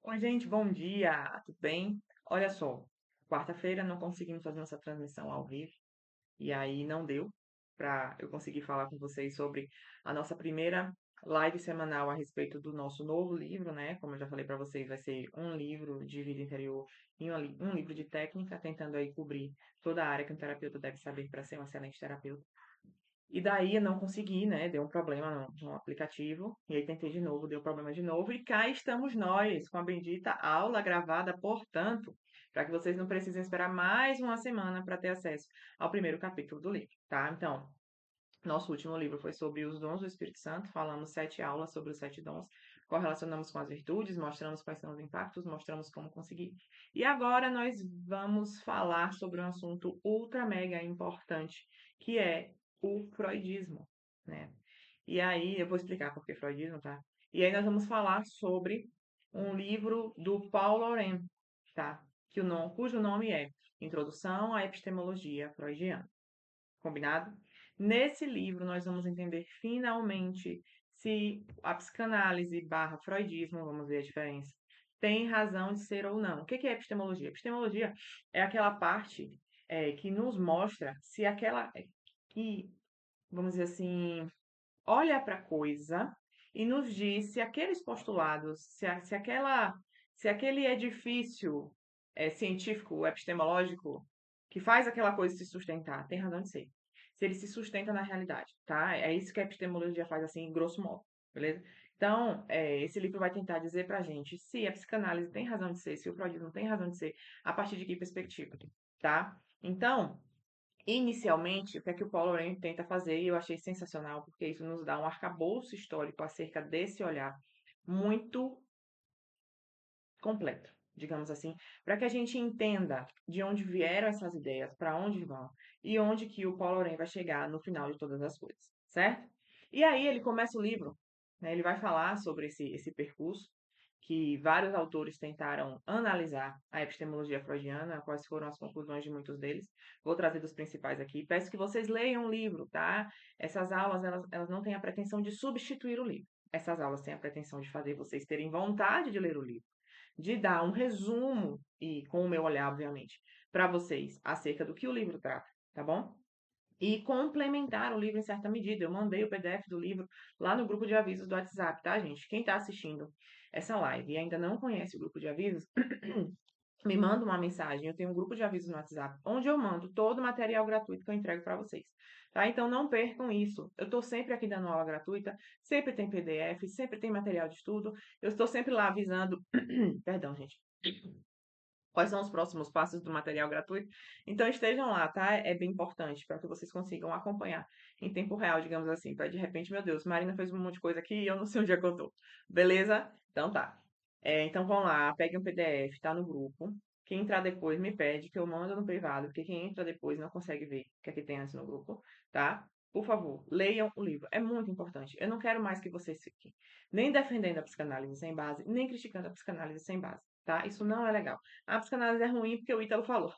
Oi, gente, bom dia, tudo bem? Olha só, quarta-feira não conseguimos fazer nossa transmissão ao vivo, e aí não deu para eu conseguir falar com vocês sobre a nossa primeira live semanal a respeito do nosso novo livro, né? Como eu já falei para vocês, vai ser um livro de vida interior e um livro de técnica, tentando aí cobrir toda a área que um terapeuta deve saber para ser um excelente terapeuta. E daí eu não consegui, né? Deu um problema no aplicativo. E aí tentei de novo, deu problema de novo. E cá estamos nós, com a bendita aula gravada, portanto, para que vocês não precisem esperar mais uma semana para ter acesso ao primeiro capítulo do livro, tá? Então, nosso último livro foi sobre os dons do Espírito Santo. Falamos 7 aulas sobre os 7 dons. Correlacionamos com as virtudes, mostramos quais são os impactos, mostramos como conseguir. E agora nós vamos falar sobre um assunto ultra mega importante, que é o freudismo, né? E aí, eu vou explicar por que freudismo, tá? E aí nós vamos falar sobre um livro do Paul Loren, tá? Cujo nome é Introdução à Epistemologia Freudiana. Combinado? Nesse livro, nós vamos entender finalmente se a psicanálise barra freudismo, vamos ver a diferença, tem razão de ser ou não. O que é epistemologia? Epistemologia é aquela parte que nos mostra se aquela. Que, vamos dizer assim, olha para a coisa e nos diz se aqueles postulados, se aquele edifício científico, epistemológico, que faz aquela coisa se sustentar, tem razão de ser. Se ele se sustenta na realidade, tá? É isso que a epistemologia faz, assim, grosso modo, beleza? Então, esse livro vai tentar dizer pra gente se a psicanálise tem razão de ser, se o freudismo tem razão de ser, a partir de que perspectiva, tá? Então, inicialmente, o que é que o Paulo Loren tenta fazer, e eu achei sensacional, porque isso nos dá um arcabouço histórico acerca desse olhar muito completo, digamos assim, para que a gente entenda de onde vieram essas ideias, para onde vão, e onde que o Paulo Loren vai chegar no final de todas as coisas, certo? E aí ele começa o livro, né, ele vai falar sobre esse percurso, que vários autores tentaram analisar a epistemologia freudiana, quais foram as conclusões de muitos deles. Vou trazer dos principais aqui. Peço que vocês leiam o livro, tá? Essas aulas, elas não têm a pretensão de substituir o livro. Essas aulas têm a pretensão de fazer vocês terem vontade de ler o livro, de dar um resumo, e com o meu olhar, obviamente, para vocês acerca do que o livro trata, tá bom? E complementar o livro em certa medida. Eu mandei o PDF do livro lá no grupo de avisos do WhatsApp, tá, gente? Quem está assistindo essa live e ainda não conhece o grupo de avisos, me manda uma mensagem. Eu tenho um grupo de avisos no WhatsApp, onde eu mando todo o material gratuito que eu entrego para vocês. Tá? Então não percam isso. Eu estou sempre aqui dando aula gratuita, sempre tem PDF, sempre tem material de estudo. Eu estou sempre lá avisando. Perdão, gente. Quais são os próximos passos do material gratuito? Então estejam lá, tá? É bem importante para que vocês consigam acompanhar em tempo real, digamos assim. Para de repente, meu Deus, Marina fez um monte de coisa aqui e eu não sei onde é que eu tô. Beleza? Então tá. Então vão lá, peguem um PDF, tá no grupo. Quem entrar depois me pede que eu mando no privado, porque quem entra depois não consegue ver o que é que tem antes no grupo, tá? Por favor, leiam o livro. É muito importante. Eu não quero mais que vocês fiquem nem defendendo a psicanálise sem base, nem criticando a psicanálise sem base, tá? Isso não é legal. A psicanálise é ruim porque o Ítalo falou.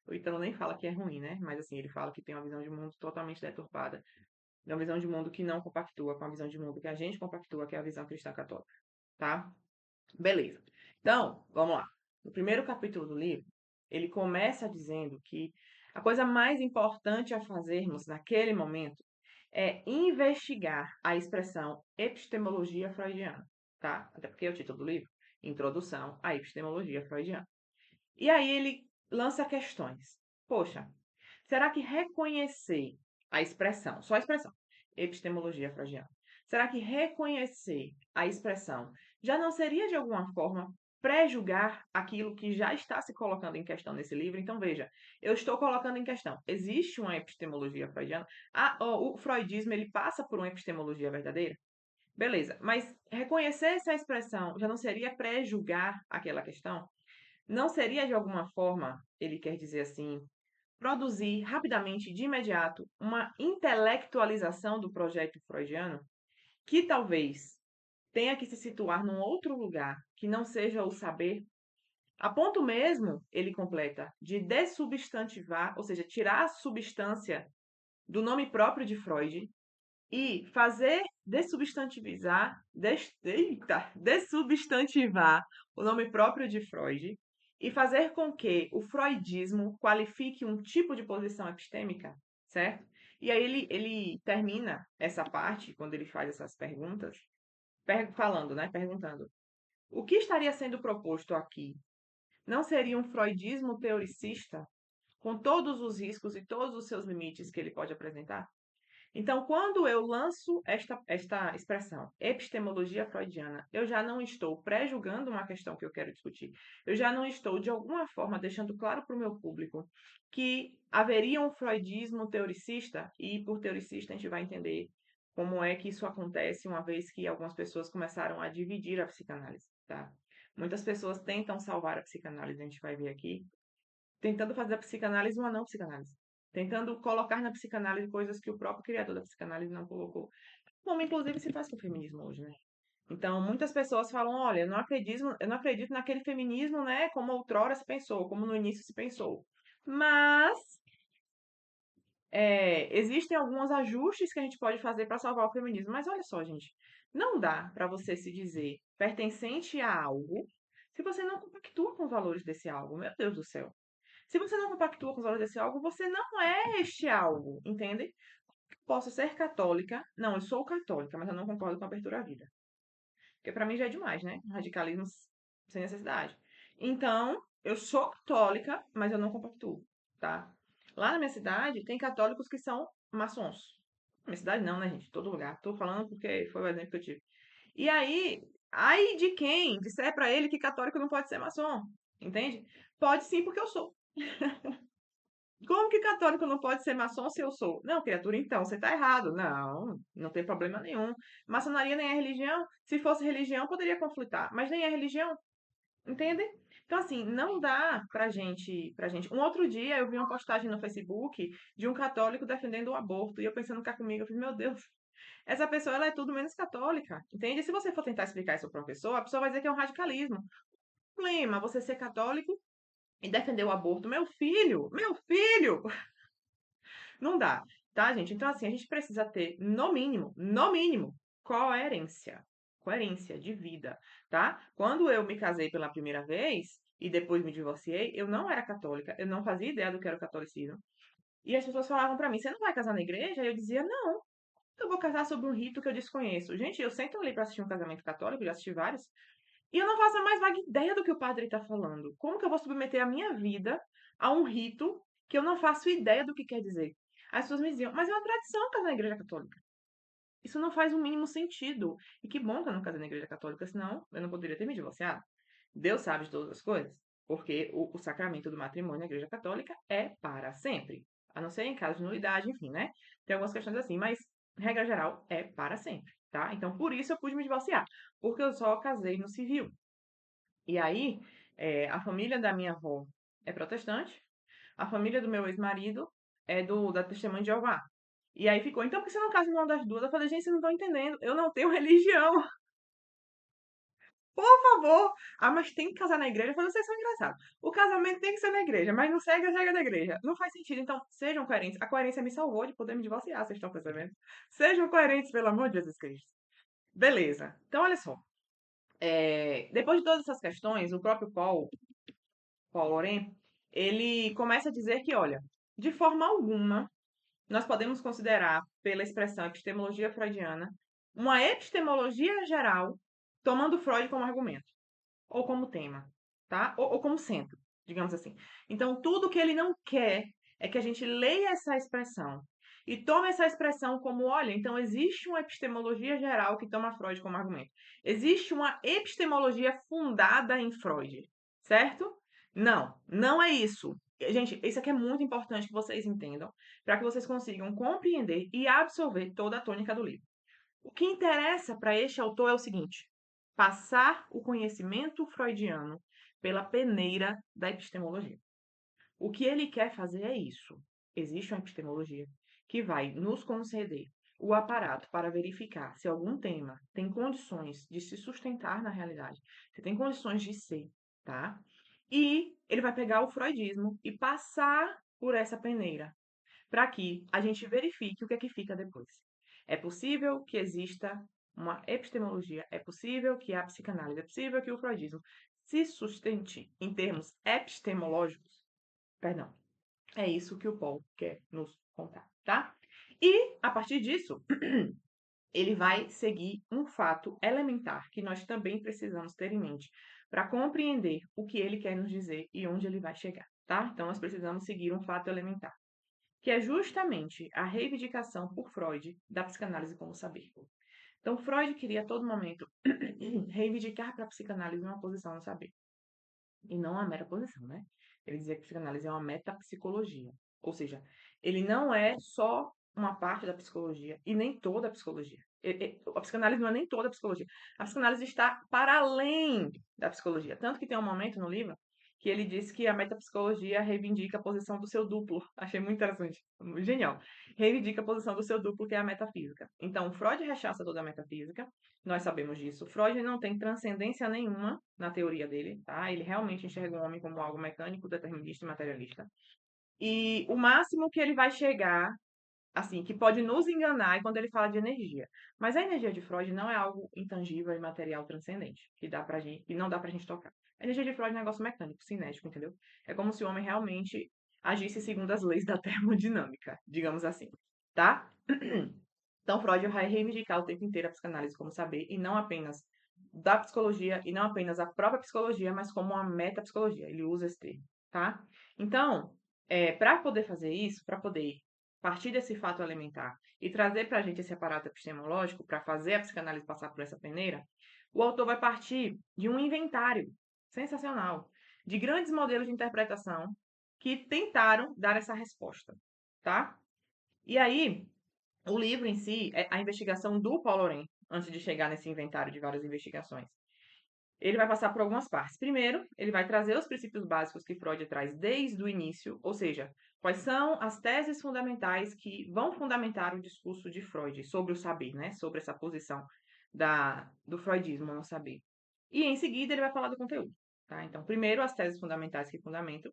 O Ítalo nem fala que é ruim, né? Mas assim, ele fala que tem uma visão de mundo totalmente deturpada. Uma visão de mundo que não compactua com a visão de mundo que a gente compactua, que é a visão cristã católica, tá? Beleza. Então, vamos lá. No primeiro capítulo do livro, ele começa dizendo que a coisa mais importante a fazermos naquele momento é investigar a expressão epistemologia freudiana, tá? Até porque é o título do livro, Introdução à Epistemologia Freudiana. E aí ele lança questões. Poxa, será que reconhecer a expressão, só a expressão, epistemologia freudiana, será que reconhecer a expressão já não seria de alguma forma pré-julgar aquilo que já está se colocando em questão nesse livro? Então veja, eu estou colocando em questão, existe uma epistemologia freudiana? O freudismo ele passa por uma epistemologia verdadeira? Beleza, mas reconhecer essa expressão já não seria pré-julgar aquela questão? Não seria de alguma forma, ele quer dizer assim, produzir rapidamente, de imediato, uma intelectualização do projeto freudiano, que talvez tenha que se situar num outro lugar que não seja o saber, a ponto mesmo, ele completa, de dessubstantivar, ou seja, tirar a substância do nome próprio de Freud e fazer dessubstantivar o nome próprio de Freud e fazer com que o freudismo qualifique um tipo de posição epistêmica, certo? E aí ele termina essa parte, quando ele faz essas perguntas, falando, né? Perguntando: o que estaria sendo proposto aqui? Não seria um freudismo teoricista, com todos os riscos e todos os seus limites que ele pode apresentar? Então, quando eu lanço esta expressão, epistemologia freudiana, eu já não estou pré-julgando uma questão que eu quero discutir. Eu já não estou, de alguma forma, deixando claro para o meu público que haveria um freudismo teoricista, e por teoricista a gente vai entender como é que isso acontece uma vez que algumas pessoas começaram a dividir a psicanálise, tá? Muitas pessoas tentam salvar a psicanálise, a gente vai ver aqui, tentando fazer da psicanálise uma não psicanálise, tentando colocar na psicanálise coisas que o próprio criador da psicanálise não colocou. Como inclusive se faz com o feminismo hoje, né? Então, muitas pessoas falam, olha, eu não acredito naquele feminismo, né, como outrora se pensou, como no início se pensou. Mas existem alguns ajustes que a gente pode fazer para salvar o feminismo. Mas olha só, gente, não dá para você se dizer pertencente a algo se você não compactua com os valores desse algo. Meu Deus do céu. Se você não compactua com os valores desse algo, você não é este algo, entende? Posso ser católica. Não, eu sou católica, mas eu não concordo com a abertura à vida. Porque para mim já é demais, né? Radicalismo sem necessidade. Então, eu sou católica, mas eu não compactuo, tá? Lá na minha cidade, tem católicos que são maçons. Na minha cidade não, né, gente? Todo lugar. Tô falando porque foi o exemplo que eu tive. E aí de quem disser para ele que católico não pode ser maçom, entende? Pode sim, porque eu sou. Como que católico não pode ser maçom se eu sou? Não, criatura, então, você está errado. Não, não tem problema nenhum. Maçonaria nem é religião. Se fosse religião, poderia conflitar, mas nem é religião, entende? Então, assim, não dá pra gente. Um outro dia eu vi uma postagem no Facebook de um católico defendendo o aborto, e eu pensando cá comigo, eu falei, meu Deus, essa pessoa ela é tudo menos católica, entende? Se você for tentar explicar isso para uma pessoa, a pessoa vai dizer que é um radicalismo. O problema, você ser católico e defender o aborto. Meu filho, não dá, tá, gente? Então, assim, a gente precisa ter, no mínimo, coerência. Coerência de vida, tá? Quando eu me casei pela primeira vez e depois me divorciei, eu não era católica, eu não fazia ideia do que era o catolicismo. E as pessoas falavam pra mim, você não vai casar na igreja? E eu dizia, não, eu vou casar sobre um rito que eu desconheço. Gente, eu sento ali pra assistir um casamento católico, já assisti vários, e eu não faço a mais vaga ideia do que o padre tá falando. Como que eu vou submeter a minha vida a um rito que eu não faço ideia do que quer dizer? As pessoas me diziam, mas é uma tradição casar na igreja católica. Isso não faz o mínimo sentido. E que bom que eu não casei na igreja católica, senão eu não poderia ter me divorciado. Deus sabe de todas as coisas, porque o sacramento do matrimônio na igreja católica é para sempre. A não ser em caso de nulidade, enfim, né? Tem algumas questões assim, mas regra geral é para sempre, tá? Então por isso eu pude me divorciar, porque eu só casei no civil. E aí, a família da minha avó é protestante, a família do meu ex-marido é da Testemunha de Jeová. E aí ficou, então por que você não casa em uma das duas? Eu falei, gente, vocês não estão entendendo, eu não tenho religião, por favor. Ah, mas tem que casar na igreja? Eu falei, vocês são engraçados. O casamento tem que ser na igreja, mas não segue as regras da igreja. Não faz sentido, então sejam coerentes. A coerência me salvou de poder me divorciar, vocês estão percebendo? Sejam coerentes, pelo amor de Jesus Cristo. Beleza, então olha só. Depois de todas essas questões, o próprio Paul Loren, ele começa a dizer que, olha, de forma alguma, nós podemos considerar, pela expressão epistemologia freudiana, uma epistemologia geral, tomando Freud como argumento, ou como tema, tá? Ou como centro, digamos assim. Então, tudo que ele não quer é que a gente leia essa expressão e tome essa expressão como, olha, então existe uma epistemologia geral que toma Freud como argumento. Existe uma epistemologia fundada em Freud, certo? Não, não é isso. Gente, isso aqui é muito importante que vocês entendam, para que vocês consigam compreender e absorver toda a tônica do livro. O que interessa para este autor é o seguinte: passar o conhecimento freudiano pela peneira da epistemologia. O que ele quer fazer é isso. Existe uma epistemologia que vai nos conceder o aparato para verificar se algum tema tem condições de se sustentar na realidade, se tem condições de ser, tá? E ele vai pegar o freudismo e passar por essa peneira para que a gente verifique o que é que fica depois. É possível que exista uma epistemologia, é possível que a psicanálise, é possível que o freudismo se sustente em termos epistemológicos. Perdão. É isso que o Paul quer nos contar, tá? E, a partir disso, ele vai seguir um fato elementar que nós também precisamos ter em mente para compreender o que ele quer nos dizer e onde ele vai chegar, tá? Então, nós precisamos seguir um fato elementar, que é justamente a reivindicação por Freud da psicanálise como saber. Então, Freud queria a todo momento reivindicar para a psicanálise uma posição no saber. E não uma mera posição, né? Ele dizia que a psicanálise é uma metapsicologia. Ou seja, ele não é só uma parte da psicologia e nem toda a psicologia. A psicanálise não é nem toda a psicologia. A psicanálise está para além da psicologia. Tanto que tem um momento no livro que ele diz que a metapsicologia reivindica a posição do seu duplo. Achei muito interessante. Genial. Reivindica a posição do seu duplo, que é a metafísica. Então, Freud rechaça toda a metafísica. Nós sabemos disso. Freud não tem transcendência nenhuma na teoria dele, tá? Ele realmente enxerga o homem como algo mecânico, determinista e materialista. E o máximo que ele vai chegar, assim, que pode nos enganar é quando ele fala de energia. Mas a energia de Freud não é algo intangível e material transcendente, que dá pra gente, que não dá pra gente tocar. A energia de Freud é um negócio mecânico, cinético, entendeu? É como se o homem realmente agisse segundo as leis da termodinâmica, digamos assim, tá? Então, Freud vai reivindicar o tempo inteiro a psicanálise como saber, e não apenas da psicologia, e não apenas a própria psicologia, mas como uma metapsicologia. Ele usa esse termo, tá? Então, para poder fazer isso, para poder partir desse fato elementar e trazer para a gente esse aparato epistemológico para fazer a psicanálise passar por essa peneira, o autor vai partir de um inventário sensacional de grandes modelos de interpretação que tentaram dar essa resposta, tá? E aí, o livro em si é a investigação do Paulo Oren, antes de chegar nesse inventário de várias investigações. Ele vai passar por algumas partes. Primeiro, ele vai trazer os princípios básicos que Freud traz desde o início, ou seja, quais são as teses fundamentais que vão fundamentar o discurso de Freud sobre o saber, né? Sobre essa posição do freudismo no saber. E em seguida ele vai falar do conteúdo, tá? Então, primeiro as teses fundamentais que fundamentam,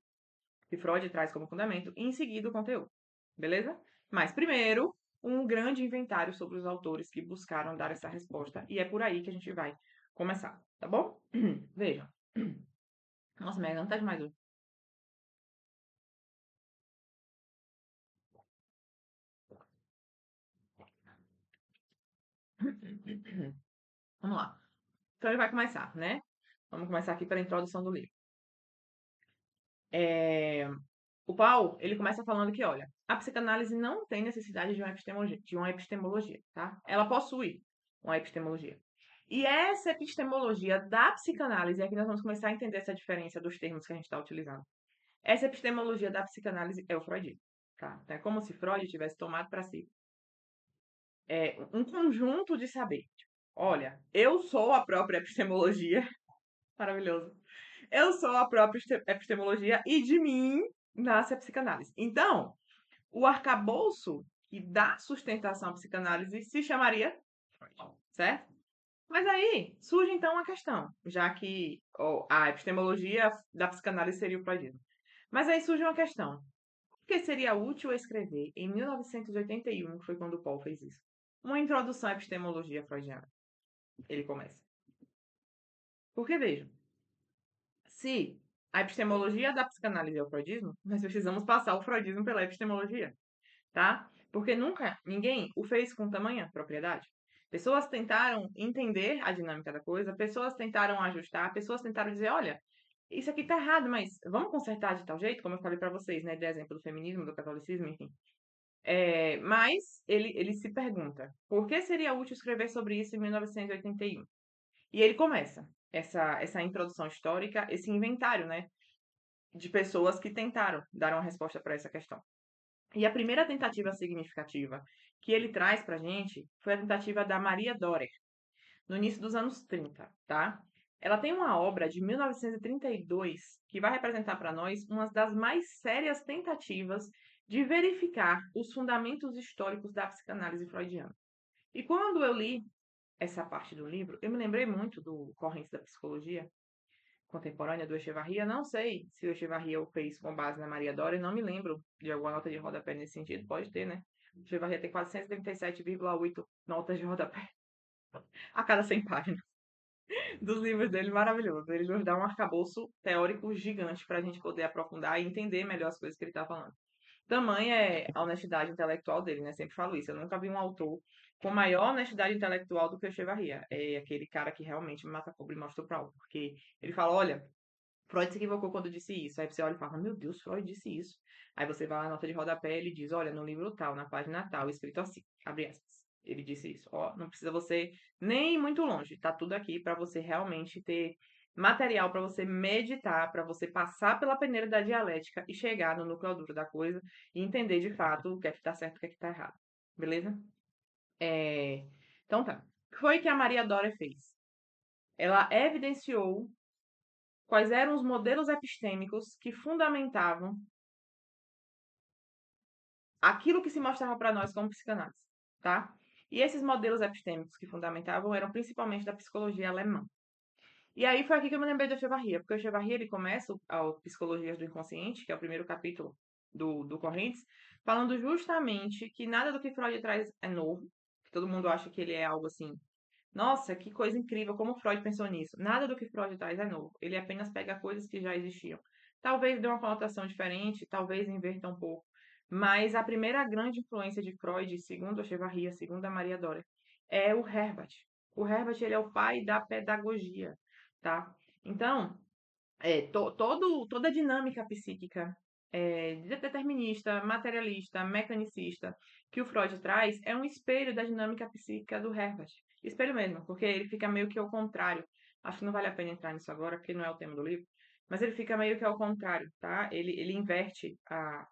que Freud traz como fundamento, e em seguida o conteúdo. Beleza? Mas primeiro, um grande inventário sobre os autores que buscaram dar essa resposta. E é por aí que a gente vai começar, tá bom? Vejam. Nossa, minha garganta tá demais hoje. Vamos lá. Então ele vai começar, né? Vamos começar aqui pela introdução do livro. O Paul, ele começa falando que, olha, a psicanálise não tem necessidade de uma epistemologia, tá? Ela possui uma epistemologia. E essa epistemologia da psicanálise é que nós vamos começar a entender essa diferença dos termos que a gente está utilizando. Essa epistemologia da psicanálise é o freudismo, tá? Então, é como se Freud tivesse tomado para si um conjunto de saber. Olha, eu sou a própria epistemologia, maravilhoso. Eu sou a própria epistemologia e de mim nasce a psicanálise. Então, o arcabouço que dá sustentação à psicanálise se chamaria Freud, certo? Mas aí surge então uma questão, já que a epistemologia da psicanálise seria o freudismo. Mas aí surge uma questão. Por que seria útil escrever, em 1981, que foi quando o Paul fez isso, uma introdução à epistemologia freudiana? Ele começa. Porque, veja, se a epistemologia da psicanálise é o freudismo, nós precisamos passar o freudismo pela epistemologia, tá? Porque nunca ninguém o fez com tamanha propriedade. Pessoas tentaram entender a dinâmica da coisa, pessoas tentaram ajustar, pessoas tentaram dizer, olha, isso aqui tá errado, mas vamos consertar de tal jeito, como eu falei para vocês, né, de exemplo do feminismo, do catolicismo, enfim. Mas ele se pergunta, por que seria útil escrever sobre isso em 1981? E ele começa essa introdução histórica, esse inventário, né, de pessoas que tentaram dar uma resposta para essa questão. E a primeira tentativa significativa que ele traz para a gente foi a tentativa da Maria Dorer, no início dos anos 30, tá? Ela tem uma obra de 1932 que vai representar para nós uma das mais sérias tentativas de verificar os fundamentos históricos da psicanálise freudiana. E quando eu li essa parte do livro, eu me lembrei muito do Correntes da Psicologia Contemporânea do Echevarria. Não sei se o Echevarria o fez com base na Maria Dora, não me lembro de alguma nota de rodapé nesse sentido, pode ter, né? Chevarria tem 437,8 notas de rodapé a cada 100 páginas dos livros dele, maravilhoso. Ele nos dá um arcabouço teórico gigante para a gente poder aprofundar e entender melhor as coisas que ele está falando. Tamanha é a honestidade intelectual dele, né? Sempre falo isso. Eu nunca vi um autor com maior honestidade intelectual do que o Echevarria. É aquele cara que realmente mata a cobra e mostra o pau. Porque ele fala, olha, Freud se equivocou quando disse isso. Aí você olha e fala, meu Deus, Freud disse isso. Aí você vai na nota de rodapé e ele diz, olha, no livro tal, na página tal, escrito assim, abre aspas. Ele disse isso. Ó, não precisa você nem ir muito longe. Tá tudo aqui para você realmente ter material para você meditar, para você passar pela peneira da dialética e chegar no núcleo duro da coisa e entender de fato o que é que tá certo e o que é que tá errado. Beleza? É... Então tá. O que foi que a Maria Dora fez? Ela evidenciou quais eram os modelos epistêmicos que fundamentavam aquilo que se mostrava para nós como psicanálise, tá? E esses modelos epistêmicos que fundamentavam eram principalmente da psicologia alemã. E aí foi aqui que eu me lembrei do Echevarria, porque o Echevarria ele começa o Psicologias do Inconsciente, que é o primeiro capítulo do Correntes, falando justamente que nada do que Freud traz é novo, que todo mundo acha que ele é algo assim. Nossa, que coisa incrível, como Freud pensou nisso. Nada do que Freud traz é novo. Ele apenas pega coisas que já existiam. Talvez dê uma conotação diferente, talvez inverta um pouco. Mas a primeira grande influência de Freud, segundo a Echevarria, segundo a Maria Dora, é o Herbart. O Herbart, ele é o pai da pedagogia, tá? Então, toda a dinâmica psíquica determinista, materialista, mecanicista que o Freud traz é um espelho da dinâmica psíquica do Herbert. Espelho mesmo, porque ele fica meio que ao contrário. Acho que não vale a pena entrar nisso agora, porque não é o tema do livro. Mas ele fica meio que ao contrário, tá? Ele inverte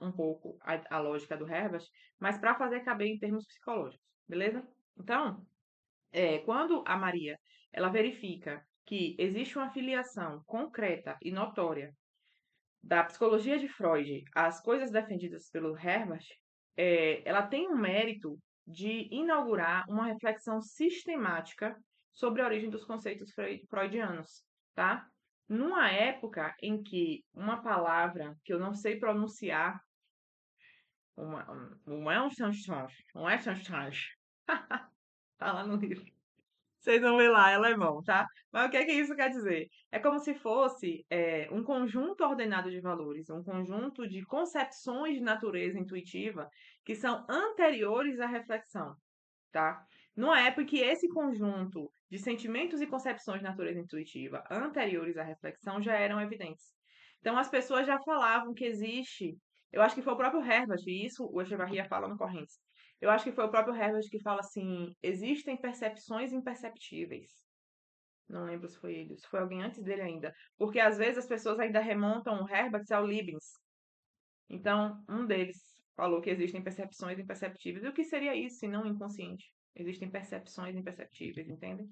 um pouco a lógica do Herbert, mas para fazer caber em termos psicológicos, beleza? Então, quando a Maria ela verifica que existe uma filiação concreta e notória da psicologia de Freud às coisas defendidas pelo Herbert, ela tem um mérito de inaugurar uma reflexão sistemática sobre a origem dos conceitos freudianos, tá? Numa época em que uma palavra que eu não sei pronunciar, um tá lá no livro. Vocês vão ver lá, é alemão, tá? Mas o que é que isso quer dizer? É como se fosse um conjunto ordenado de valores, um conjunto de concepções de natureza intuitiva que são anteriores à reflexão, tá? Numa época em que esse conjunto de sentimentos e concepções de natureza intuitiva anteriores à reflexão já eram evidentes. Então as pessoas já falavam que existe, eu acho que foi o próprio Herbert, e isso o Echevarria fala no Correntes. Eu acho que foi o próprio Herbert que fala assim: existem percepções imperceptíveis. Não lembro se foi ele, se foi alguém antes dele ainda. Porque às vezes as pessoas ainda remontam o Herbert ao Leibniz. Então, um deles falou que existem percepções imperceptíveis. E o que seria isso, se não inconsciente? Existem percepções imperceptíveis, entende?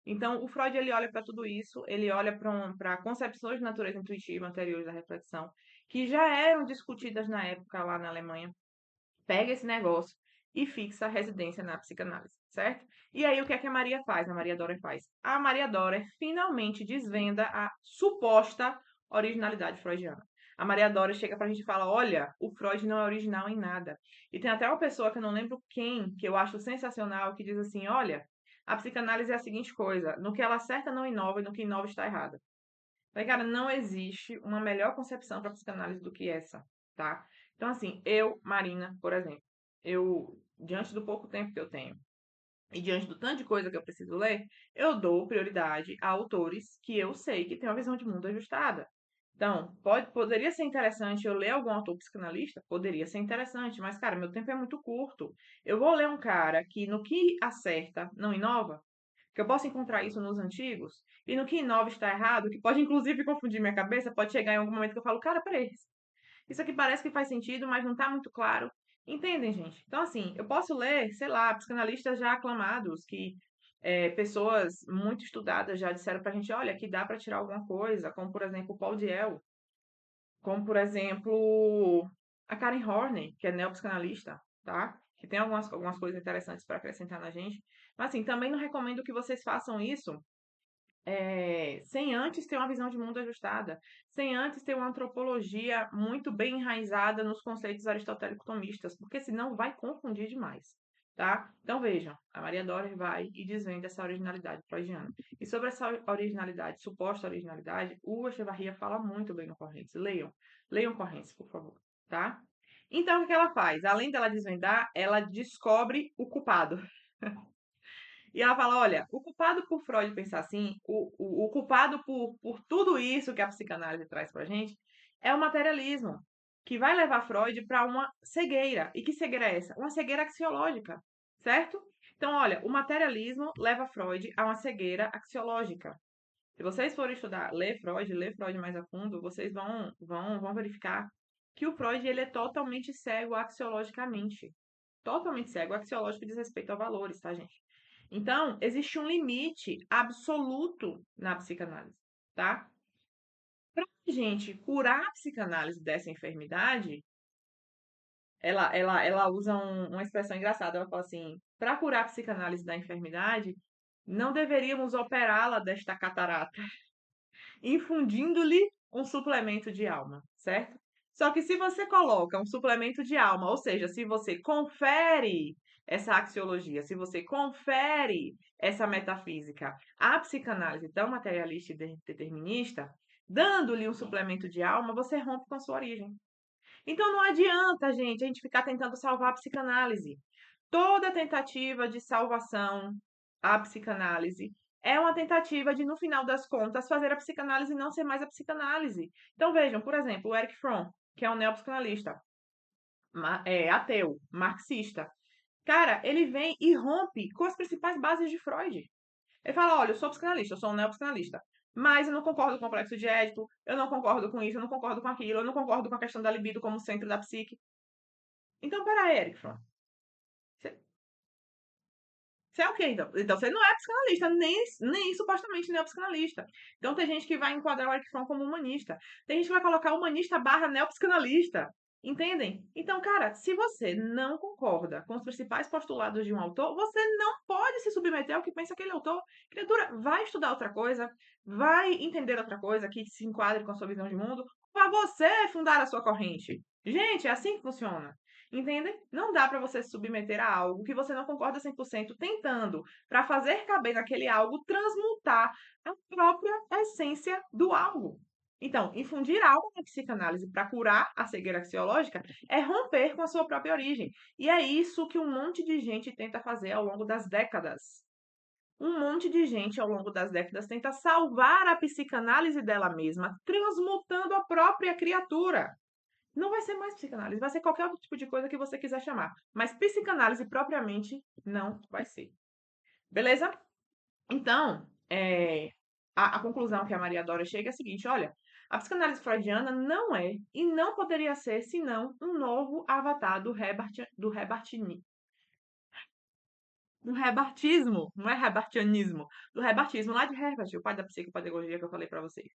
Então, o Freud ele olha para tudo isso, ele olha para concepções de natureza intuitiva anteriores à reflexão, que já eram discutidas na época lá na Alemanha, pega esse negócio e fixa a residência na psicanálise, certo? E aí o que é que a Maria faz? A Maria Dora faz? A Maria Dora finalmente desvenda a suposta originalidade freudiana. A Maria Dora chega pra gente e fala: olha, o Freud não é original em nada. E tem até uma pessoa que eu não lembro quem, que eu acho sensacional, que diz assim: olha, a psicanálise é a seguinte coisa: no que ela acerta não inova e no que inova está errada. Mas, cara, não existe uma melhor concepção para psicanálise do que essa, tá? Então, assim, eu, Marina, por exemplo, diante do pouco tempo que eu tenho e diante do tanto de coisa que eu preciso ler, eu dou prioridade a autores que eu sei que têm uma visão de mundo ajustada. Então, poderia ser interessante eu ler algum autor psicanalista? Poderia ser interessante, mas, cara, meu tempo é muito curto. Eu vou ler um cara que, no que acerta, não inova? Que eu posso encontrar isso nos antigos, e no que inova está errado, que pode inclusive confundir minha cabeça, pode chegar em algum momento que eu falo, cara, peraí, isso aqui parece que faz sentido, mas não está muito claro. Entendem, gente? Então, assim, eu posso ler, sei lá, psicanalistas já aclamados, que pessoas muito estudadas já disseram pra gente, olha, que dá para tirar alguma coisa, como, por exemplo, Paul Diel, como, por exemplo, a Karen Horney, que é neopsicanalista, tá? Que tem algumas coisas interessantes para acrescentar na gente. Mas, assim, também não recomendo que vocês façam isso sem antes ter uma visão de mundo ajustada, sem antes ter uma antropologia muito bem enraizada nos conceitos aristotélico-tomistas, porque senão vai confundir demais, tá? Então vejam, a Maria Dora vai e desvenda essa originalidade freudiana. E sobre essa originalidade, suposta originalidade, o Echevarria fala muito bem no Correntes. Leiam Correntes, por favor, tá? Então, o que ela faz? Além dela desvendar, ela descobre o culpado. E ela fala: olha, o culpado por Freud pensar assim, o culpado por tudo isso que a psicanálise traz pra gente, é o materialismo, que vai levar Freud para uma cegueira. E que cegueira é essa? Uma cegueira axiológica, certo? Então, olha, o materialismo leva Freud a uma cegueira axiológica. Se vocês forem estudar, ler Freud mais a fundo, vocês vão verificar que o Freud ele é totalmente cego axiologicamente. Totalmente cego. Axiológico diz respeito a valores, tá, gente? Então, existe um limite absoluto na psicanálise, tá? Para a gente curar a psicanálise dessa enfermidade, ela usa uma expressão engraçada. Ela fala assim: para curar a psicanálise da enfermidade, não deveríamos operá-la desta catarata, infundindo-lhe um suplemento de alma, certo? Só que se você coloca um suplemento de alma, ou seja, se você confere essa axiologia, se você confere essa metafísica à psicanálise tão materialista e determinista, dando-lhe um suplemento de alma, você rompe com a sua origem. Então não adianta, gente, a gente ficar tentando salvar a psicanálise. Toda tentativa de salvação à psicanálise é uma tentativa de, no final das contas, fazer a psicanálise não ser mais a psicanálise. Então vejam, por exemplo, o Erich Fromm, que é um neopsicanalista, ateu, marxista. Cara, ele vem e rompe com as principais bases de Freud. Ele fala: olha, eu sou psicanalista, eu sou um neopsicanalista, mas eu não concordo com o complexo de Édipo, eu não concordo com isso, eu não concordo com aquilo, eu não concordo com a questão da libido como centro da psique. Então, peraí, Erich Fromm. Você é o quê, então? Então você não é psicanalista, nem supostamente neopsicanalista. Então tem gente que vai enquadrar o Eric Fromm como humanista. Tem gente que vai colocar humanista barra neopsicanalista. Entendem? Então, cara, se você não concorda com os principais postulados de um autor, você não pode se submeter ao que pensa aquele autor. Criatura, vai estudar outra coisa, vai entender outra coisa que se enquadre com a sua visão de mundo, para você fundar a sua corrente. Gente, é assim que funciona. Entendem? Não dá para você se submeter a algo que você não concorda 100%, tentando, para fazer caber naquele algo, transmutar a própria essência do algo. Então, infundir algo na psicanálise para curar a cegueira axiológica é romper com a sua própria origem. E é isso que um monte de gente tenta fazer ao longo das décadas. Um monte de gente ao longo das décadas tenta salvar a psicanálise dela mesma, transmutando a própria criatura. Não vai ser mais psicanálise, vai ser qualquer outro tipo de coisa que você quiser chamar. Mas psicanálise propriamente não vai ser. Beleza? Então, a conclusão que a Maria Dora chega é a seguinte: olha, a psicanálise freudiana não é e não poderia ser senão um novo avatar do Herbartismo, não é Herbartianismo, do Herbartismo lá de Herbart, o pai da psicopedagogia que eu falei para vocês,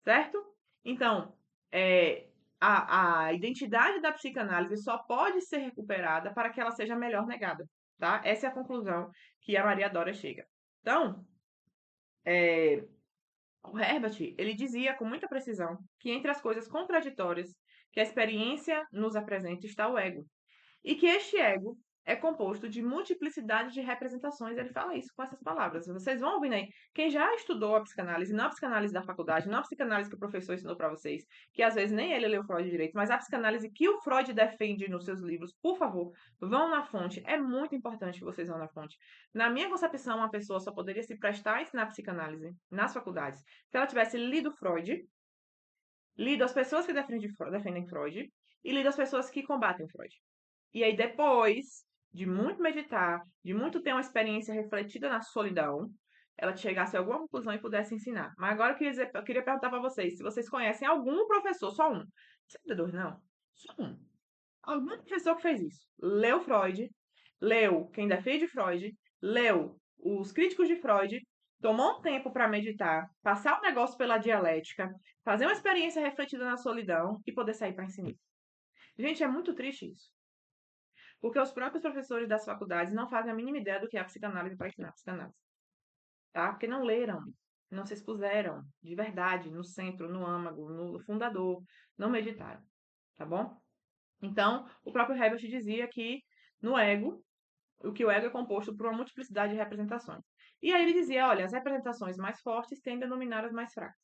certo? Então, é, a identidade da psicanálise só pode ser recuperada para que ela seja melhor negada, tá? Essa é a conclusão que a Maria Dora chega. Então, é, o Herbert, ele dizia com muita precisão que entre as coisas contraditórias que a experiência nos apresenta está o ego. E que este ego é composto de multiplicidade de representações. Ele fala isso com essas palavras. Vocês vão ouvindo aí. Quem já estudou a psicanálise, não a psicanálise da faculdade, não a psicanálise que o professor ensinou para vocês, que às vezes nem ele leu Freud direito, mas a psicanálise que o Freud defende nos seus livros, por favor, vão na fonte. É muito importante que vocês vão na fonte. Na minha concepção, uma pessoa só poderia se prestar a ensinar psicanálise nas faculdades se ela tivesse lido Freud, lido as pessoas que defendem Freud e lido as pessoas que combatem Freud. E aí, depois de muito meditar, de muito ter uma experiência refletida na solidão, ela chegasse a alguma conclusão e pudesse ensinar. Mas agora eu queria perguntar para vocês se vocês conhecem algum professor, só um. Não precisa ter dois, não. Só um. Algum professor que fez isso. Leu Freud, leu Quem Defende Freud, leu os críticos de Freud, tomou um tempo para meditar, passar o negócio pela dialética, fazer uma experiência refletida na solidão e poder sair para ensinar. Gente, é muito triste isso. Porque os próprios professores das faculdades não fazem a mínima ideia do que é a psicanálise para ensinar a psicanálise. Tá? Porque não leram. não se expuseram de verdade no centro, no âmago, no fundador, não meditaram, tá bom? Então, o próprio Herbert dizia que no ego, o ego é composto por uma multiplicidade de representações. E aí ele dizia, olha, as representações mais fortes tendem a dominar as mais fracas.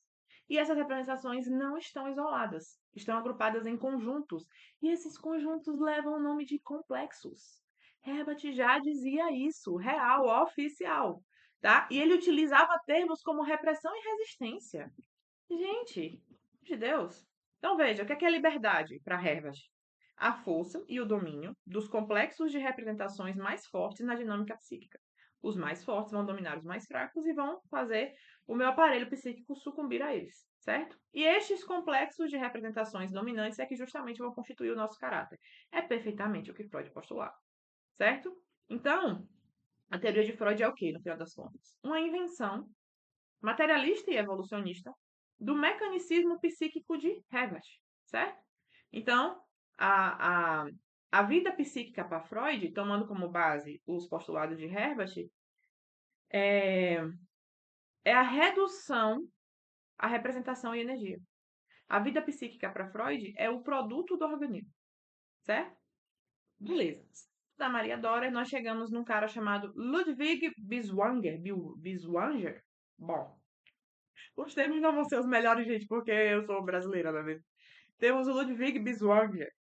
E essas representações não estão isoladas, estão agrupadas em conjuntos, e esses conjuntos levam o nome de complexos. Herbert já dizia isso, real, oficial, tá? E ele utilizava termos como repressão e resistência. Gente, de Deus. Então veja, o que é liberdade para Herbert? A força e o domínio dos complexos de representações mais fortes na dinâmica psíquica. Os mais fortes vão dominar os mais fracos e vão fazer o meu aparelho psíquico sucumbir a eles, certo? E estes complexos de representações dominantes é que justamente vão constituir o nosso caráter. É perfeitamente o que Freud postulava, certo? Então, a teoria de Freud é o quê, no final das contas? Uma invenção materialista e evolucionista do mecanicismo psíquico de Herbert, certo? Então, a, a, a vida psíquica para Freud, tomando como base os postulados de Herbert, é, é a redução à representação e energia. A vida psíquica para Freud é o produto do organismo, certo? Beleza. Da Maria Dora, nós chegamos num cara chamado Ludwig Biswanger. Biswanger? Bom, os termos não vão ser os melhores, gente, porque eu sou brasileira, né? Temos o Ludwig Biswanger.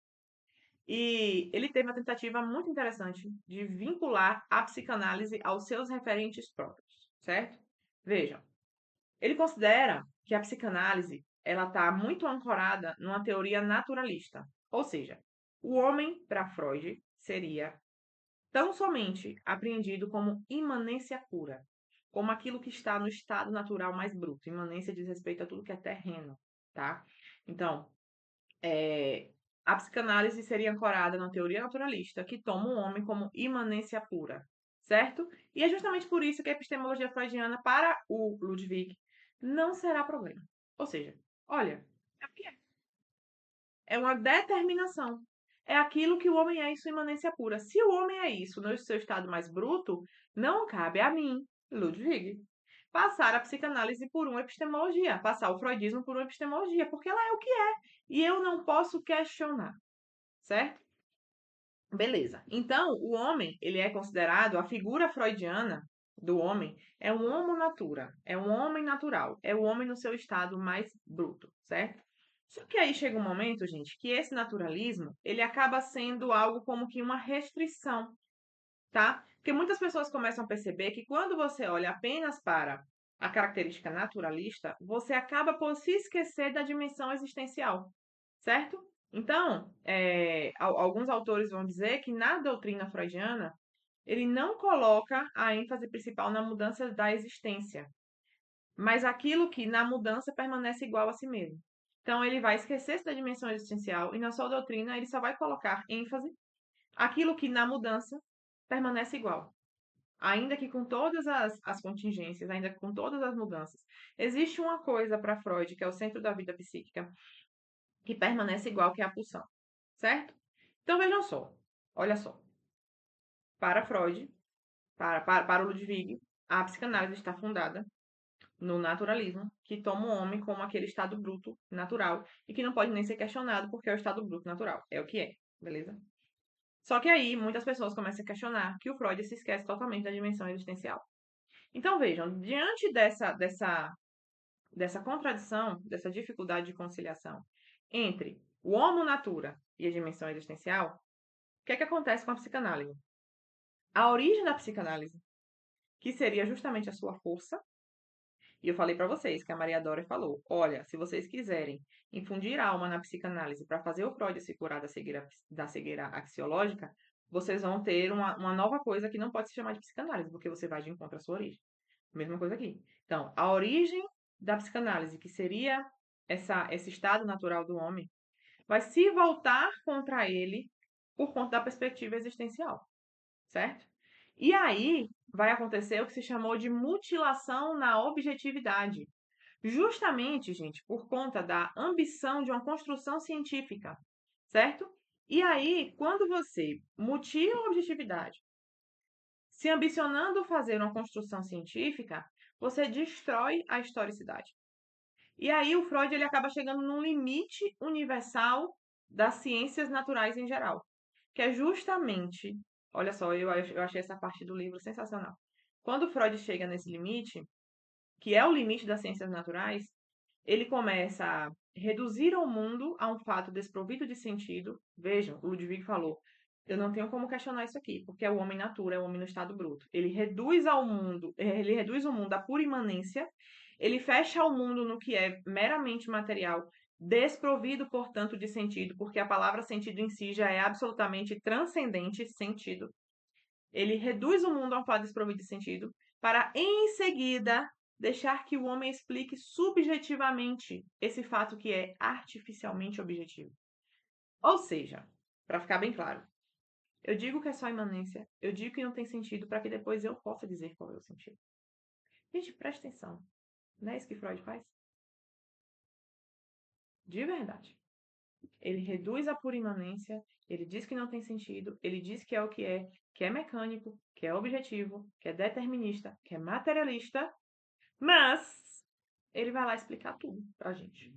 E ele teve uma tentativa muito interessante de vincular a psicanálise aos seus referentes próprios, certo? Vejam, ele considera que a psicanálise ela está muito ancorada numa teoria naturalista. Ou seja, o homem, para Freud, seria tão somente apreendido como imanência pura, como aquilo que está no estado natural mais bruto. Imanência diz respeito a tudo que é terreno, tá? Então, a psicanálise seria ancorada na teoria naturalista, que toma o homem como imanência pura, certo? E é justamente por isso que a epistemologia freudiana, para o Ludwig, não será problema. Ou seja, olha, é o que é. É uma determinação. É aquilo que o homem é em sua imanência pura. Se o homem é isso no seu estado mais bruto, não cabe a mim, Ludwig, passar a psicanálise por uma epistemologia, passar o freudismo por uma epistemologia, porque ela é o que é. E eu não posso questionar, certo? Beleza. Então, o homem, ele é considerado, a figura freudiana do homem é um homo natura, é um homem natural, é o homem no seu estado mais bruto, certo? Só que aí chega um momento, gente, que esse naturalismo, ele acaba sendo algo como que uma restrição, tá? Porque muitas pessoas começam a perceber que quando você olha apenas para a característica naturalista, você acaba por se esquecer da dimensão existencial, certo? Então, alguns autores vão dizer que na doutrina freudiana, ele não coloca a ênfase principal na mudança da existência, mas aquilo que na mudança permanece igual a si mesmo. Então, ele vai esquecer-se da dimensão existencial e na sua doutrina ele só vai colocar ênfase aquilo que na mudança permanece igual. Ainda que com todas as contingências, ainda que com todas as mudanças, existe uma coisa para Freud, que é o centro da vida psíquica, que permanece igual, que é a pulsão, certo? Então vejam só, olha só. Para Freud, para o Ludwig, a psicanálise está fundada no naturalismo, que toma o homem como aquele estado bruto natural e que não pode nem ser questionado porque é o estado bruto natural. É o que é, beleza? Só que aí muitas pessoas começam a questionar que o Freud se esquece totalmente da dimensão existencial. Então vejam, diante dessa contradição, dessa dificuldade de conciliação entre o homo natura e a dimensão existencial, o que é que acontece com a psicanálise? A origem da psicanálise, que seria justamente a sua força, e eu falei para vocês que a Maria Dora falou: olha, se vocês quiserem infundir alma na psicanálise para fazer o Freud se curar da cegueira axiológica, vocês vão ter uma nova coisa que não pode se chamar de psicanálise, porque você vai de encontro à sua origem. Mesma coisa aqui. Então, a origem da psicanálise, que seria esse estado natural do homem, vai se voltar contra ele por conta da perspectiva existencial, certo? E aí vai acontecer o que se chamou de mutilação na objetividade. Justamente, gente, por conta da ambição de uma construção científica, certo? E aí, quando você mutila a objetividade, se ambicionando fazer uma construção científica, você destrói a historicidade. E aí o Freud ele acaba chegando num limite universal das ciências naturais em geral, que é justamente, olha só, eu achei essa parte do livro sensacional. Quando Freud chega nesse limite, que é o limite das ciências naturais, ele começa a reduzir o mundo a um fato desprovido de sentido. Vejam, o Ludwig falou, eu não tenho como questionar isso aqui, porque é o homem natura, é o homem no estado bruto. Ele reduz o mundo à pura imanência, ele fecha o mundo no que é meramente material, desprovido, portanto, de sentido, porque a palavra sentido em si já é absolutamente transcendente sentido. Ele reduz o mundo a um fato desprovido de sentido, para em seguida deixar que o homem explique subjetivamente esse fato que é artificialmente objetivo. Ou seja, para ficar bem claro, eu digo que é só imanência, eu digo que não tem sentido para que depois eu possa dizer qual é o sentido. Gente, presta atenção. Não é isso que Freud faz? De verdade. Ele reduz a pura imanência, ele diz que não tem sentido, ele diz que é mecânico, que é objetivo, que é determinista, que é materialista, mas ele vai lá explicar tudo pra gente.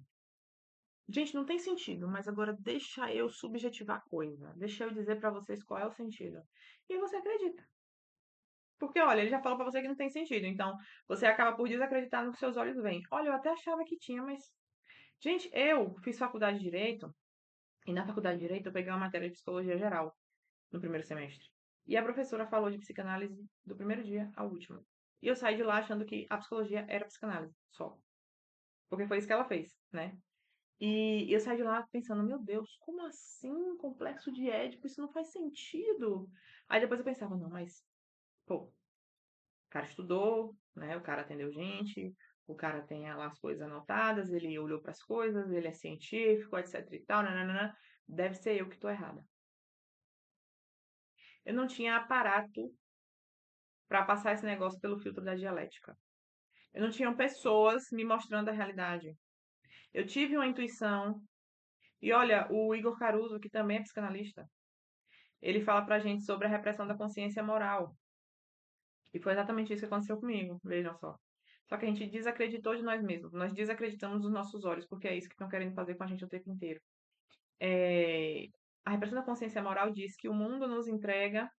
Gente, não tem sentido, mas agora deixa eu subjetivar a coisa. Deixa eu dizer pra vocês qual é o sentido. E você acredita. Porque, olha, ele já falou pra você que não tem sentido. Então, você acaba por desacreditar no que seus olhos veem. Olha, eu até achava que tinha, mas. Gente, eu fiz faculdade de Direito. E na faculdade de Direito eu peguei uma matéria de Psicologia Geral no primeiro semestre. E a professora falou de psicanálise do primeiro dia ao último. E eu saí de lá achando que a psicologia era psicanálise, só. Porque foi isso que ela fez, né? E eu saí de lá pensando, meu Deus, como assim? Complexo de Édipo, isso não faz sentido. Aí depois eu pensava, não, mas, pô, o cara estudou, né? O cara atendeu gente, o cara tem lá as coisas anotadas, ele olhou para as coisas, ele é científico, etc e tal, nananana. Deve ser eu que tô errada. Eu não tinha aparato para passar esse negócio pelo filtro da dialética. Eu não tinha pessoas me mostrando a realidade. Eu tive uma intuição. E olha, o Igor Caruso, que também é psicanalista, ele fala pra gente sobre a repressão da consciência moral. E foi exatamente isso que aconteceu comigo, vejam só. Só que a gente desacreditou de nós mesmos. Nós desacreditamos dos nossos olhos, porque é isso que estão querendo fazer com a gente o tempo inteiro. É, a repressão da consciência moral diz que o mundo nos entrega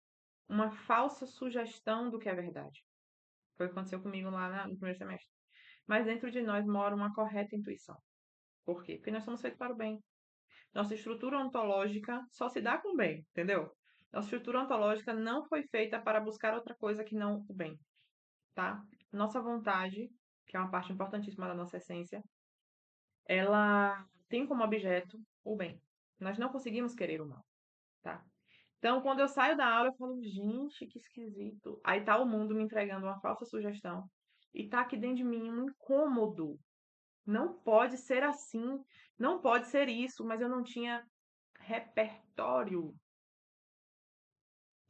uma falsa sugestão do que é verdade. Foi o que aconteceu comigo lá no primeiro semestre. Mas dentro de nós mora uma correta intuição. Por quê? Porque nós somos feitos para o bem. Nossa estrutura ontológica só se dá com o bem, entendeu? Nossa estrutura ontológica não foi feita para buscar outra coisa que não o bem, tá? Nossa vontade, que é uma parte importantíssima da nossa essência, ela tem como objeto o bem. Nós não conseguimos querer o mal, tá? Então, quando eu saio da aula, eu falo, gente, que esquisito. Aí tá o mundo me entregando uma falsa sugestão. E tá aqui dentro de mim um incômodo. Não pode ser assim. Não pode ser isso. Mas eu não tinha repertório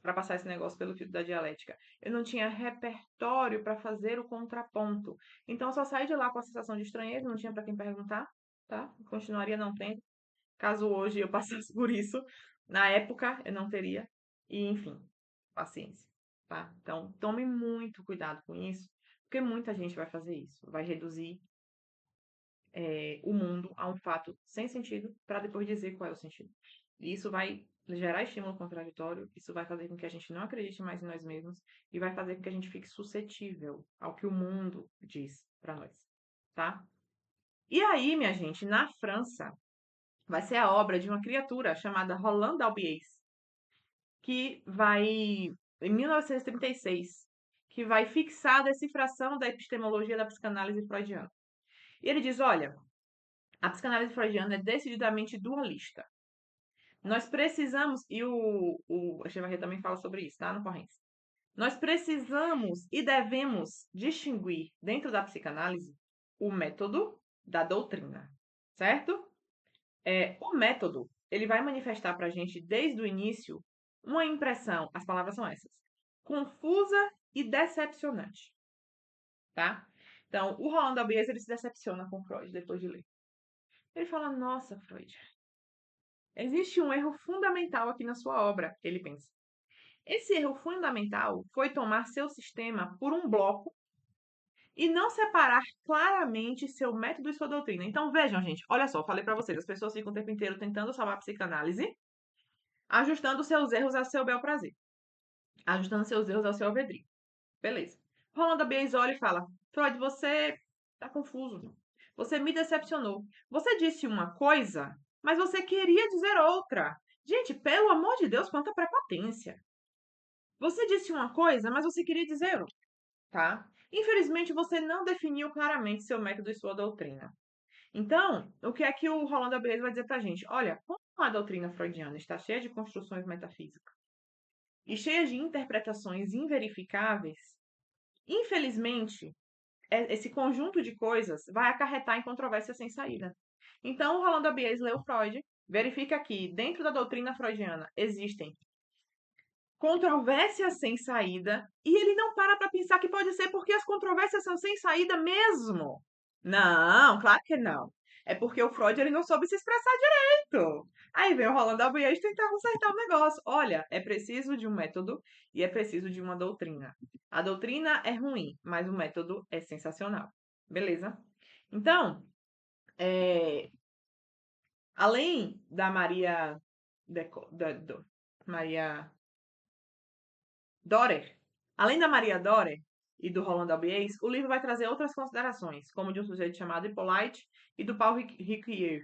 para passar esse negócio pelo filtro da dialética. Eu não tinha repertório para fazer o contraponto. Então, eu só saí de lá com a sensação de estranheza, não tinha para quem perguntar, tá? Continuaria não tendo. Caso hoje eu passasse por isso, na época eu não teria. E, enfim, paciência, tá? Então, tome muito cuidado com isso, porque muita gente vai fazer isso. Vai reduzir o mundo a um fato sem sentido para depois dizer qual é o sentido. E isso vai gerar estímulo contraditório, isso vai fazer com que a gente não acredite mais em nós mesmos e vai fazer com que a gente fique suscetível ao que o mundo diz para nós, tá? E aí, minha gente, na França, vai ser a obra de uma criatura chamada Roland Dalbiez, que vai, em 1936, que vai fixar a decifração da epistemologia da psicanálise freudiana. E ele diz, olha, a psicanálise freudiana é decididamente dualista. Nós precisamos, e o Echevarria também fala sobre isso, tá? No Correntes. Nós precisamos e devemos distinguir, dentro da psicanálise, o método da doutrina, certo? O método, ele vai manifestar para a gente, desde o início, uma impressão, as palavras são essas, confusa e decepcionante, tá? Então, o Roland Albiers, ele se decepciona com Freud depois de ler. Ele fala, nossa, Freud, existe um erro fundamental aqui na sua obra, ele pensa. Esse erro fundamental foi tomar seu sistema por um bloco e não separar claramente seu método e sua doutrina. Então, vejam, gente, olha só, falei para vocês, as pessoas ficam o tempo inteiro tentando salvar a psicanálise, ajustando seus erros ao seu bel prazer, ajustando seus erros ao seu albedrío. Beleza. Rolando Bias olha e fala: Freud, você tá confuso. Você me decepcionou. Você disse uma coisa, mas você queria dizer outra. Gente, pelo amor de Deus, quanta prepotência. Você disse uma coisa, mas você queria dizer outra, tá? Infelizmente, você não definiu claramente seu método e sua doutrina. Então, o que é que o Rolando Abreu vai dizer pra gente? Olha, como a doutrina freudiana está cheia de construções metafísicas e cheia de interpretações inverificáveis, infelizmente, esse conjunto de coisas vai acarretar em controvérsia sem saída. Então, o Rolando Abies leu Freud, verifica que dentro da doutrina freudiana existem controvérsias sem saída, e ele não para pensar que pode ser porque as controvérsias são sem saída mesmo. Não, claro que não. É porque o Freud ele não soube se expressar direito. Aí vem o Rolando Abies tentar consertar o negócio. Olha, é preciso de um método e é preciso de uma doutrina. A doutrina é ruim, mas o método é sensacional. Beleza? Então, além da Maria, Maria Dorer. Além da Maria Dorer e do Rolando Albies, o livro vai trazer outras considerações, como de um sujeito chamado Hippolyte e do Paul Ricoeur.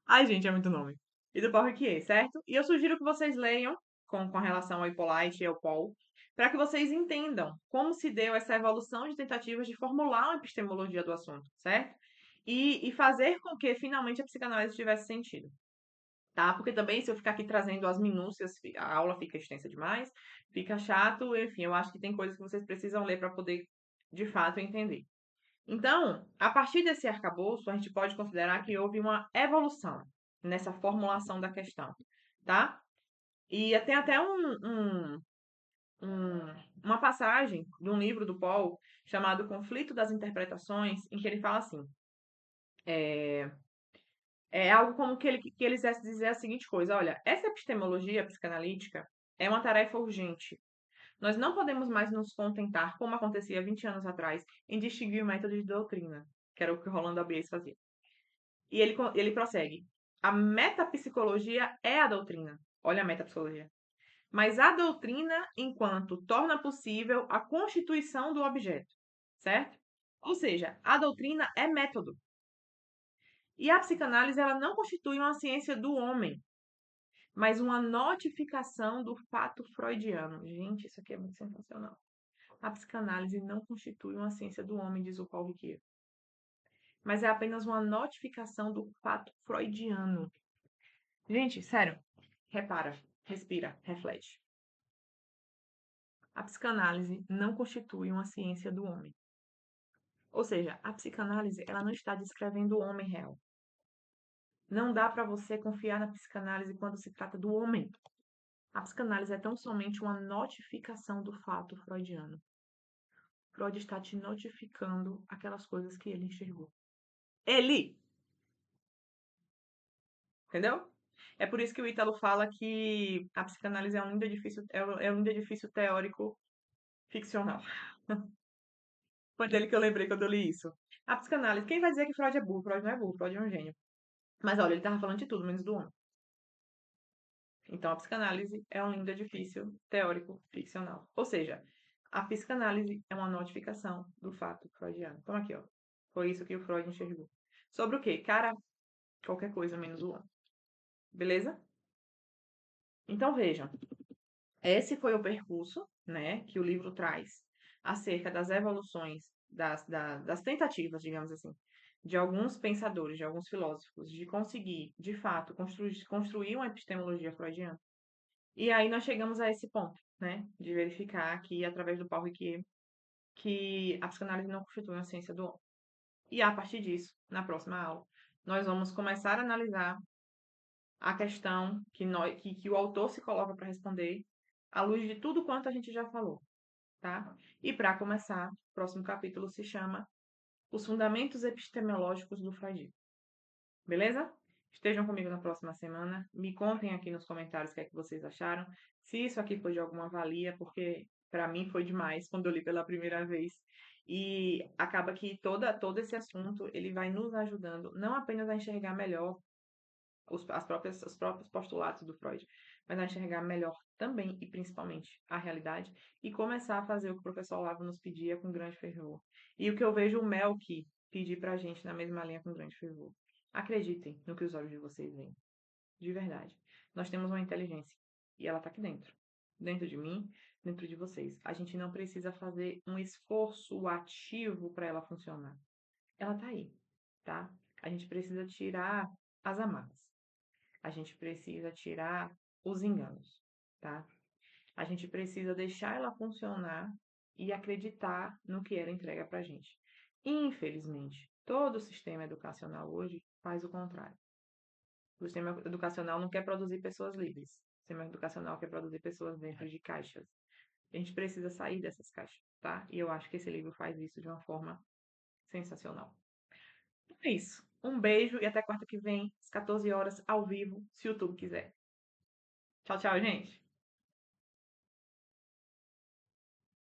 Ai, gente, é muito nome. E do Paul Ricoeur, certo? E eu sugiro que vocês leiam com relação ao Hippolyte e ao Paul, para que vocês entendam como se deu essa evolução de tentativas de formular uma epistemologia do assunto, certo? E fazer com que finalmente a psicanálise tivesse sentido. Tá? Porque também, se eu ficar aqui trazendo as minúcias, a aula fica extensa demais, fica chato, enfim, eu acho que tem coisas que vocês precisam ler para poder, de fato, entender. Então, a partir desse arcabouço, a gente pode considerar que houve uma evolução nessa formulação da questão, tá? E tem até uma passagem de um livro do Paul chamado Conflito das Interpretações, em que ele fala assim, é algo como que ele quisesse dizer a seguinte coisa: olha, essa epistemologia psicanalítica é uma tarefa urgente. Nós não podemos mais nos contentar, como acontecia 20 anos atrás, em distinguir o método de doutrina, que era o que o Rolando Abies fazia. E ele prossegue: a metapsicologia é a doutrina. Olha a metapsicologia. Mas a doutrina, enquanto torna possível a constituição do objeto, certo? Ou seja, a doutrina é método. E a psicanálise ela não constitui uma ciência do homem, mas uma notificação do fato freudiano. Gente, isso aqui é muito sensacional. A psicanálise não constitui uma ciência do homem, diz o Paul Ricoeur, mas é apenas uma notificação do fato freudiano. Gente, sério, repara, respira, reflete. A psicanálise não constitui uma ciência do homem. Ou seja, a psicanálise ela não está descrevendo o homem real. Não dá para você confiar na psicanálise quando se trata do homem. A psicanálise é tão somente uma notificação do fato freudiano. Freud está te notificando aquelas coisas que ele enxergou. Ele! Entendeu? É por isso que o Ítalo fala que a psicanálise é um lindo edifício, é um lindo edifício teórico ficcional. Foi dele que eu lembrei quando eu li isso. A psicanálise, quem vai dizer que Freud é burro? Freud não é burro, Freud é um gênio. Mas olha, ele tava falando de tudo, menos do homem. Então a psicanálise é um lindo edifício teórico ficcional. Ou seja, a psicanálise é uma notificação do fato freudiano. Então aqui, ó. Foi isso que o Freud enxergou. Sobre o quê? Cara, qualquer coisa menos o homem. Beleza? Então vejam, esse foi o percurso, né, que o livro traz acerca das evoluções, das tentativas, digamos assim, de alguns pensadores, de alguns filósofos, de conseguir, de fato, construir uma epistemologia freudiana. E aí nós chegamos a esse ponto, né, de verificar que, através do Paul Ricoeur, que a psicanálise não constitui uma ciência do homem. E a partir disso, na próxima aula, nós vamos começar a analisar a questão que o autor se coloca para responder à luz de tudo quanto a gente já falou, tá? E para começar, o próximo capítulo se chama Os Fundamentos Epistemológicos do Freud. Beleza? Estejam comigo na próxima semana. Me contem aqui nos comentários o que é que vocês acharam. Se isso aqui foi de alguma valia, porque Para mim foi demais quando eu li pela primeira vez. E acaba que todo esse assunto ele vai nos ajudando não apenas a enxergar melhor os próprios postulados do Freud, mas a enxergar melhor também e principalmente a realidade e começar a fazer o que o professor Olavo nos pedia com grande fervor. E o que eu vejo o Melk pedir pra gente na mesma linha com grande fervor. Acreditem no que os olhos de vocês veem. De verdade. Nós temos uma inteligência e ela está aqui dentro. Dentro de mim, dentro de vocês. A gente não precisa fazer um esforço ativo para ela funcionar. Ela está aí, tá? A gente precisa tirar as amarras. A gente precisa tirar os enganos, tá? A gente precisa deixar ela funcionar e acreditar no que ela entrega pra gente. Infelizmente, todo o sistema educacional hoje faz o contrário. O sistema educacional não quer produzir pessoas livres. O sistema educacional quer produzir pessoas dentro de caixas. A gente precisa sair dessas caixas, tá? E eu acho que esse livro faz isso de uma forma sensacional. Então é isso. Um beijo e até quarta que vem, às 14 horas, ao vivo, se o YouTube quiser. Tchau, tchau, gente.